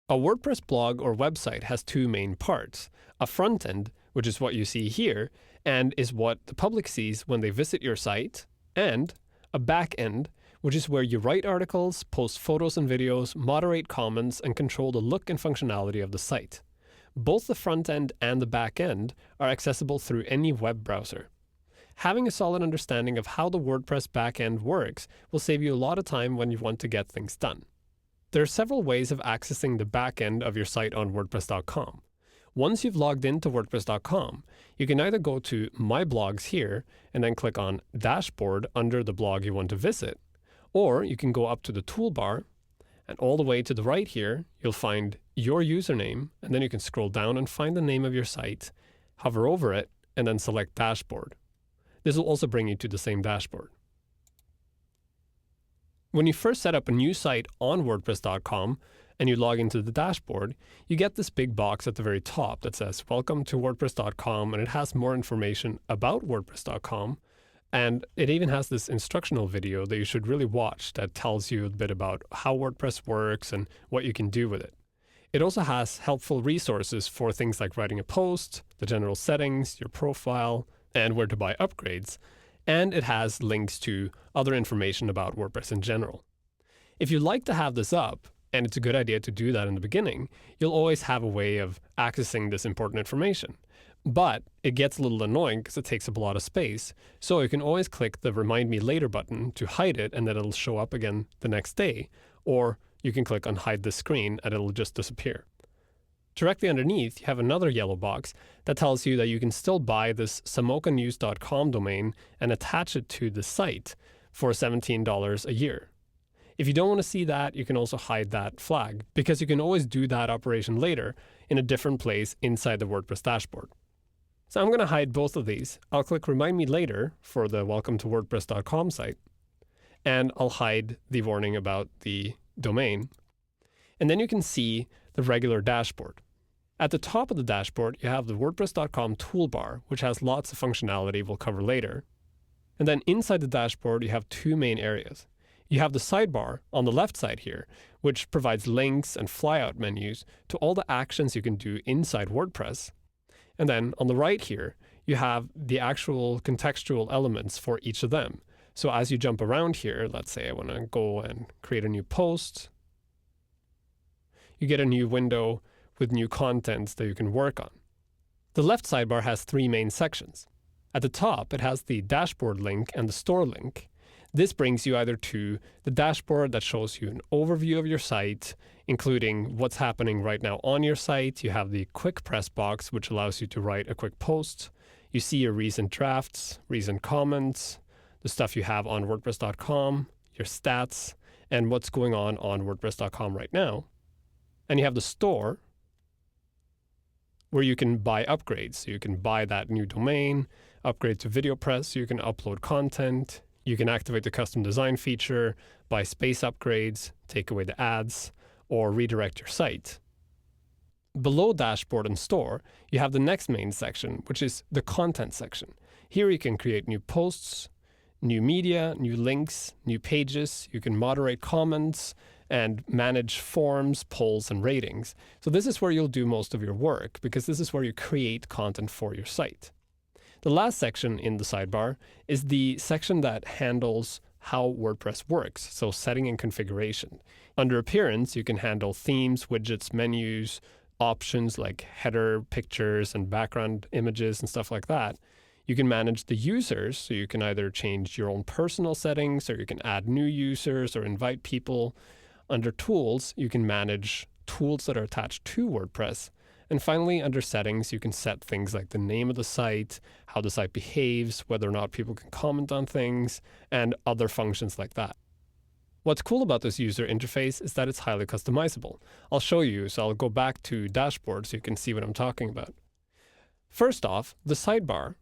A WordPress blog or website has two main parts: a front end, which is what you see here, and is what the public sees when they visit your site, and a back end, which is where you write articles, post photos and videos, moderate comments, and control the look and functionality of the site. Both the front end and the back end are accessible through any web browser. Having a solid understanding of how the WordPress backend works will save you a lot of time when you want to get things done. There are several ways of accessing the backend of your site on WordPress.com. Once you've logged into WordPress.com, you can either go to My Blogs here and then click on Dashboard under the blog you want to visit, or you can go up to the toolbar and all the way to the right here, you'll find your username, and then you can scroll down and find the name of your site, hover over it, and then select Dashboard. This will also bring you to the same dashboard. When you first set up a new site on WordPress.com and you log into the dashboard, you get this big box at the very top that says Welcome to WordPress.com, and it has more information about WordPress.com. And it even has this instructional video that you should really watch that tells you a bit about how WordPress works and what you can do with it. It also has helpful resources for things like writing a post, the general settings, your profile, and where to buy upgrades. And it has links to other information about WordPress in general. If you like to have this up, and it's a good idea to do that in the beginning, you'll always have a way of accessing this important information. But it gets a little annoying because it takes up a lot of space, so you can always click the Remind Me Later button to hide it, and then it'll show up again the next day, or you can click on Hide This Screen and it'll just disappear. Directly underneath, you have another yellow box that tells you that you can still buy this samokanews.com domain and attach it to the site for $17 a year. If you don't want to see that, you can also hide that flag, because you can always do that operation later in a different place inside the WordPress dashboard. So I'm going to hide both of these. I'll click Remind Me Later for the Welcome to WordPress.com site, and I'll hide the warning about the domain. And then you can see the regular dashboard. At the top of the dashboard, you have the WordPress.com toolbar, which has lots of functionality we'll cover later. And then inside the dashboard, you have two main areas. You have the sidebar on the left side here, which provides links and flyout menus to all the actions you can do inside WordPress. And then on the right here, you have the actual contextual elements for each of them. So as you jump around here, let's say I want to go and create a new post, you get a new window with new contents that you can work on. The left sidebar has three main sections. At the top, it has the dashboard link and the store link. This brings you either to the dashboard that shows you an overview of your site, including what's happening right now on your site. You have the quick press box, which allows you to write a quick post. You see your recent drafts, recent comments, the stuff you have on WordPress.com, your stats, and what's going on WordPress.com right now. And you have the store, where you can buy upgrades. So you can buy that new domain, upgrade to VideoPress, so you can upload content. You can activate the custom design feature, buy space upgrades, take away the ads, or redirect your site. Below Dashboard and Store, you have the next main section, which is the content section. Here you can create new posts, new media, new links, new pages. You can moderate comments and manage forms, polls, and ratings. So this is where you'll do most of your work, because this is where you create content for your site. The last section in the sidebar is the section that handles how WordPress works, so setting and configuration. Under Appearance, you can handle themes, widgets, menus, options like header, pictures, and background images and stuff like that. You can manage the users, so you can either change your own personal settings, or you can add new users or invite people. Under Tools, you can manage tools that are attached to WordPress. And finally, under Settings, you can set things like the name of the site, how the site behaves, whether or not people can comment on things, and other functions like that. What's cool about this user interface is that it's highly customizable. I'll show you, so I'll go back to Dashboard so you can see what I'm talking about. First off, the sidebar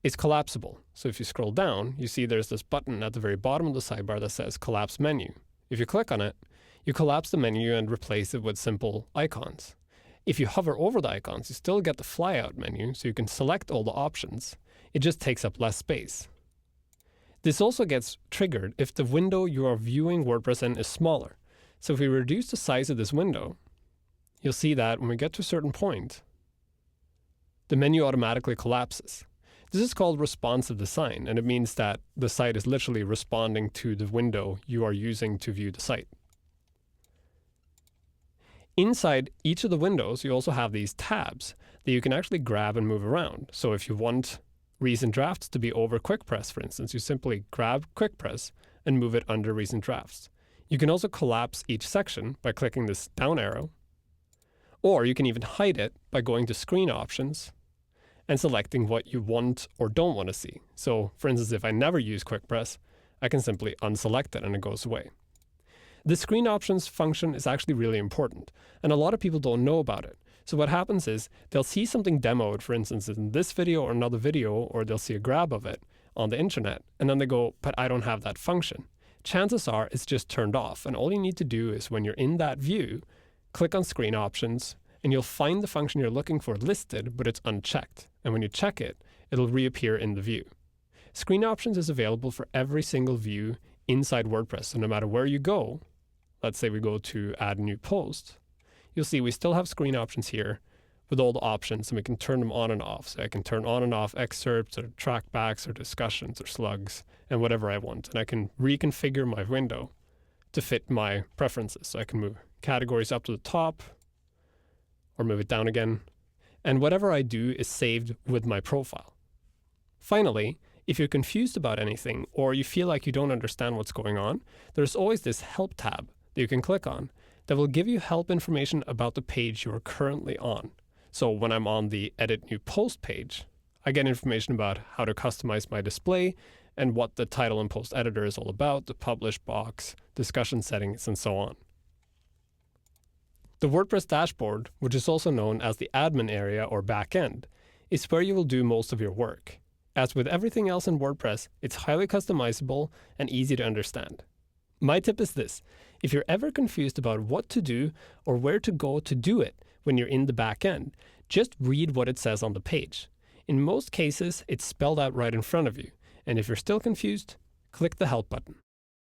is collapsible. So if you scroll down, you see there's this button at the very bottom of the sidebar that says Collapse Menu. If you click on it, you collapse the menu and replace it with simple icons. If you hover over the icons, you still get the flyout menu, so you can select all the options. It just takes up less space. This also gets triggered if the window you are viewing WordPress in is smaller. So if we reduce the size of this window, you'll see that when we get to a certain point, the menu automatically collapses. This is called responsive design, and it means that the site is literally responding to the window you are using to view the site. Inside each of the windows, you also have these tabs that you can actually grab and move around. So if you want recent drafts to be over quick press, for instance, you simply grab quick press and move it under recent drafts. You can also collapse each section by clicking this down arrow, or you can even hide it by going to screen options and selecting what you want or don't want to see. So for instance, if I never use quick press, I can simply unselect it and it goes away. The screen options function is actually really important, and a lot of people don't know about it. So what happens is they'll see something demoed, for instance, in this video or another video, or they'll see a grab of it on the internet, and then they go, but I don't have that function. Chances are it's just turned off, and all you need to do is when you're in that view, click on screen options, and you'll find the function you're looking for listed, but it's unchecked. And when you check it, it'll reappear in the view. Screen options is available for every single view inside WordPress. So no matter where you go, let's say we go to add a new post, you'll see we still have screen options here with all the options, and we can turn them on and off. So I can turn on and off excerpts or trackbacks or discussions or slugs and whatever I want. And I can reconfigure my window to fit my preferences. So I can move categories up to the top or move it down again. And whatever I do is saved with my profile. Finally, if you're confused about anything or you feel like you don't understand what's going on, there's always this help tab that you can click on that will give you help information about the page you are currently on. So when I'm on the Edit New Post page, I get information about how to customize my display and what the title and post editor is all about, the publish box, discussion settings, and so on. The WordPress dashboard, which is also known as the admin area or backend, is where you will do most of your work. As with everything else in WordPress, it's highly customizable and easy to understand. My tip is this: if you're ever confused about what to do or where to go to do it when you're in the backend, just read what it says on the page. In most cases, it's spelled out right in front of you. And if you're still confused, click the help button.